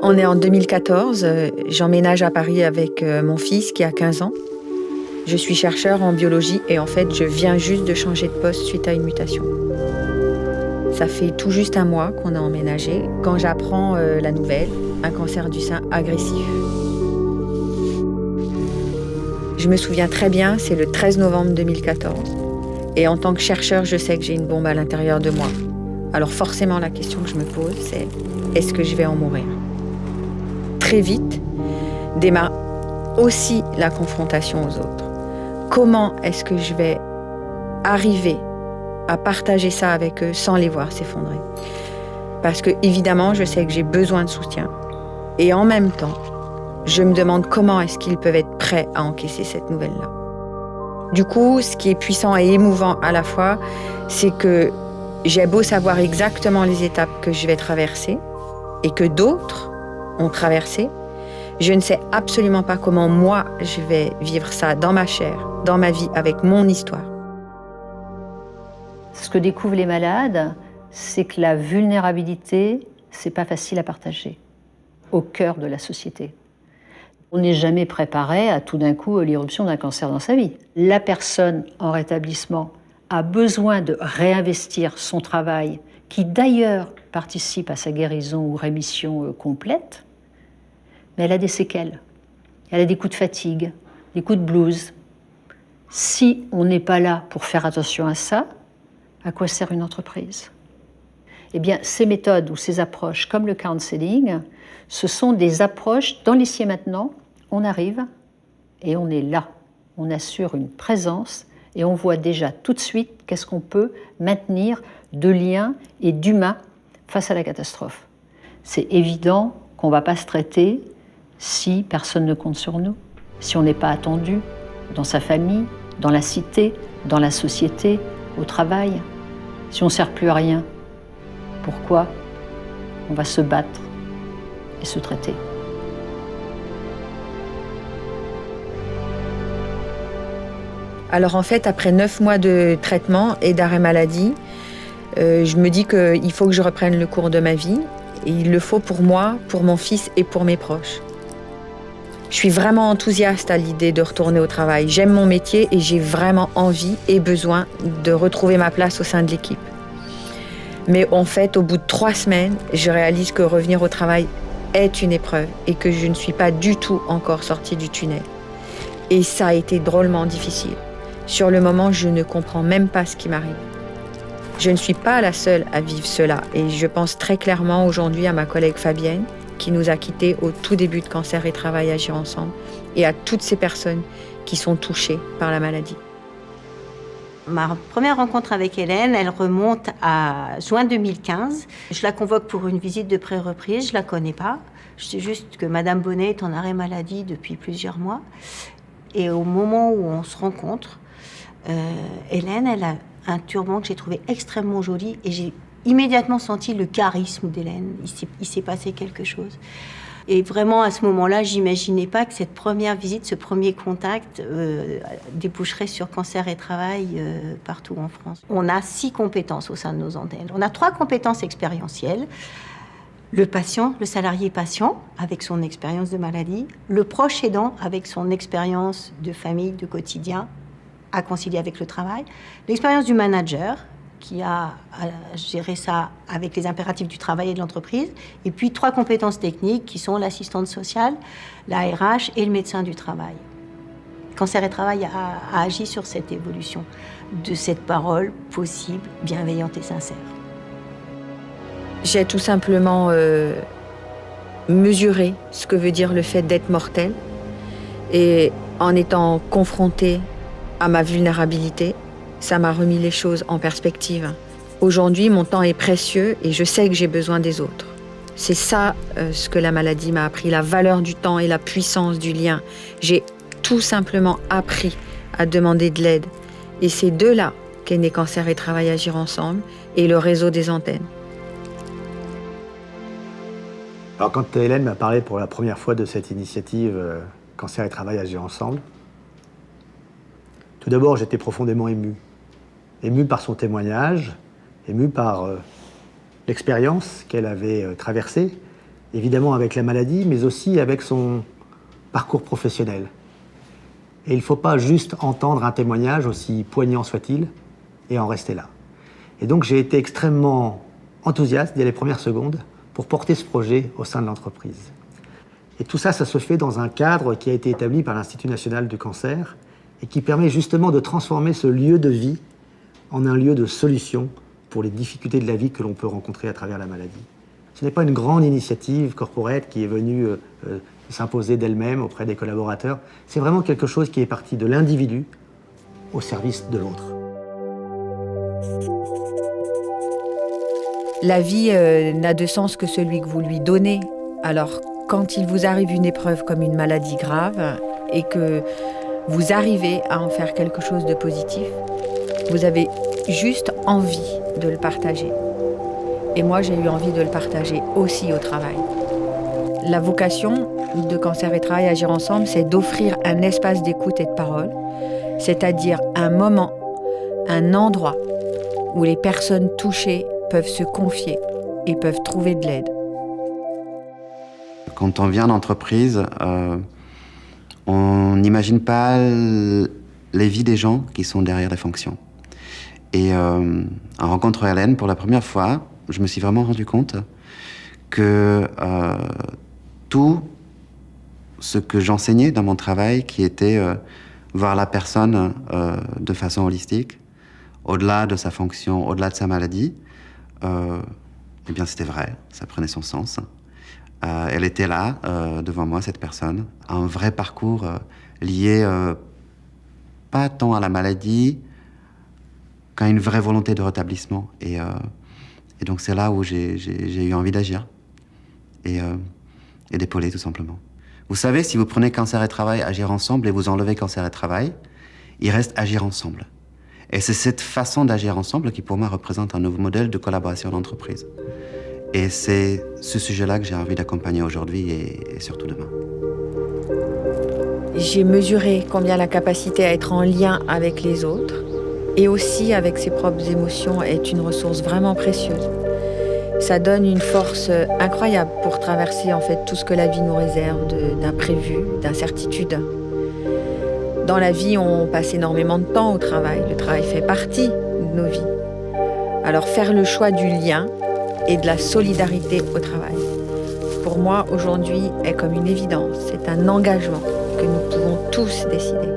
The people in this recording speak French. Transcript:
On est en 2014, j'emménage à Paris avec mon fils qui a 15 ans. Je suis chercheur en biologie et en fait, je viens juste de changer de poste suite à une mutation. Ça fait tout juste un mois qu'on a emménagé quand j'apprends la nouvelle, un cancer du sein agressif. Je me souviens très bien, c'est le 13 novembre 2014. Et en tant que chercheur, je sais que j'ai une bombe à l'intérieur de moi. Alors forcément, la question que je me pose, c'est est-ce que je vais en mourir ? Très vite, démarre aussi la confrontation aux autres. Comment est-ce que je vais arriver à partager ça avec eux sans les voir s'effondrer ? Parce que évidemment, je sais que j'ai besoin de soutien. Et en même temps, je me demande comment est-ce qu'ils peuvent être prêts à encaisser cette nouvelle-là. Du coup, ce qui est puissant et émouvant à la fois, c'est que j'ai beau savoir exactement les étapes que je vais traverser et que d'autres ont traversé, je ne sais absolument pas comment moi je vais vivre ça dans ma chair, dans ma vie, avec mon histoire. Ce que découvrent les malades, c'est que la vulnérabilité, c'est pas facile à partager au cœur de la société. On n'est jamais préparé à tout d'un coup l'irruption d'un cancer dans sa vie. La personne en rétablissement a besoin de réinvestir son travail, qui d'ailleurs participe à sa guérison ou rémission complète, mais elle a des séquelles. Elle a des coups de fatigue, des coups de blues. Si on n'est pas là pour faire attention à ça, à quoi sert une entreprise ? Eh bien, ces méthodes ou ces approches, comme le counseling, ce sont des approches dans l'ici et maintenant. On arrive et on est là. On assure une présence et on voit déjà tout de suite qu'est-ce qu'on peut maintenir de lien et d'humain face à la catastrophe. C'est évident qu'on ne va pas se traiter si personne ne compte sur nous, si on n'est pas attendu dans sa famille, dans la cité, dans la société, au travail, si on ne sert plus à rien. Pourquoi on va se battre et se traiter ? Alors en fait, après 9 mois de traitement et d'arrêt maladie, je me dis qu'il faut que je reprenne le cours de ma vie. Et il le faut pour moi, pour mon fils et pour mes proches. Je suis vraiment enthousiaste à l'idée de retourner au travail. J'aime mon métier et j'ai vraiment envie et besoin de retrouver ma place au sein de l'équipe. Mais en fait, au bout de 3 semaines, je réalise que revenir au travail est une épreuve et que je ne suis pas du tout encore sortie du tunnel. Et ça a été drôlement difficile. Sur le moment, je ne comprends même pas ce qui m'arrive. Je ne suis pas la seule à vivre cela et je pense très clairement aujourd'hui à ma collègue Fabienne qui nous a quittés au tout début de Cancer et Travail Agir Ensemble et à toutes ces personnes qui sont touchées par la maladie. Ma première rencontre avec Hélène, elle remonte à juin 2015. Je la convoque pour une visite de pré-reprise, je ne la connais pas. Je sais juste que Madame Bonnet est en arrêt maladie depuis plusieurs mois. Et au moment où on se rencontre, Hélène, elle a un turban que j'ai trouvé extrêmement joli et j'ai immédiatement senti le charisme d'Hélène. Il s'est passé quelque chose. Et vraiment, à ce moment-là, j'imaginais pas que cette première visite, ce premier contact déboucherait sur Cancer et Travail partout en France. On a 6 compétences au sein de nos antennes. On a 3 compétences expérientielles. Le patient, le salarié patient, avec son expérience de maladie. Le proche aidant, avec son expérience de famille, de quotidien, à concilier avec le travail. L'expérience du manager, qui a à gérer ça avec les impératifs du travail et de l'entreprise. Et puis 3 compétences techniques qui sont l'assistante sociale, la RH et le médecin du travail. Cancer et Travail a agi sur cette évolution de cette parole possible, bienveillante et sincère. J'ai tout simplement mesuré ce que veut dire le fait d'être mortel et en étant confrontée à ma vulnérabilité, ça m'a remis les choses en perspective. Aujourd'hui, mon temps est précieux et je sais que j'ai besoin des autres. C'est ça ce que la maladie m'a appris, la valeur du temps et la puissance du lien. J'ai tout simplement appris à demander de l'aide. Et c'est de là qu'est né Cancer et Travail Agir Ensemble et le réseau des antennes. Alors quand Hélène m'a parlé pour la première fois de cette initiative Cancer et Travail Agir Ensemble, tout d'abord j'étais profondément ému. Ému par son témoignage, ému par l'expérience qu'elle avait traversée évidemment avec la maladie, mais aussi avec son parcours professionnel. Et il ne faut pas juste entendre un témoignage, aussi poignant soit-il, et en rester là. Et donc j'ai été extrêmement enthousiaste dès les premières secondes pour porter ce projet au sein de l'entreprise. Et tout ça, ça se fait dans un cadre qui a été établi par l'Institut national du cancer et qui permet justement de transformer ce lieu de vie en un lieu de solution pour les difficultés de la vie que l'on peut rencontrer à travers la maladie. Ce n'est pas une grande initiative corporate qui est venue s'imposer d'elle-même auprès des collaborateurs. C'est vraiment quelque chose qui est parti de l'individu au service de l'autre. La vie n'a de sens que celui que vous lui donnez. Alors, quand il vous arrive une épreuve comme une maladie grave et que vous arrivez à en faire quelque chose de positif, vous avez juste envie de le partager. Et moi, j'ai eu envie de le partager aussi au travail. La vocation de Cancer et Travail Agir Ensemble, c'est d'offrir un espace d'écoute et de parole, c'est-à-dire un moment, un endroit où les personnes touchées peuvent se confier et peuvent trouver de l'aide. Quand on vient en entreprise, on n'imagine pas les vies des gens qui sont derrière les fonctions. Et en rencontrant Hélène pour la première fois, je me suis vraiment rendu compte que tout ce que j'enseignais dans mon travail, qui était voir la personne de façon holistique, au-delà de sa fonction, au-delà de sa maladie, eh bien c'était vrai, ça prenait son sens. Elle était là, devant moi, cette personne, un vrai parcours lié pas tant à la maladie qu'à une vraie volonté de rétablissement. Et donc c'est là où j'ai eu envie d'agir et d'épauler tout simplement. Vous savez, si vous prenez Cancer et Travail, Agir Ensemble, et vous enlevez Cancer et Travail, il reste Agir Ensemble. Et c'est cette façon d'agir ensemble qui, pour moi, représente un nouveau modèle de collaboration d'entreprise. Et c'est ce sujet-là que j'ai envie d'accompagner aujourd'hui et surtout demain. J'ai mesuré combien la capacité à être en lien avec les autres et aussi avec ses propres émotions est une ressource vraiment précieuse. Ça donne une force incroyable pour traverser en fait tout ce que la vie nous réserve d'imprévus, d'incertitudes. Dans la vie, on passe énormément de temps au travail. Le travail fait partie de nos vies. Alors faire le choix du lien et de la solidarité au travail, pour moi, aujourd'hui, est comme une évidence. C'est un engagement que nous pouvons tous décider.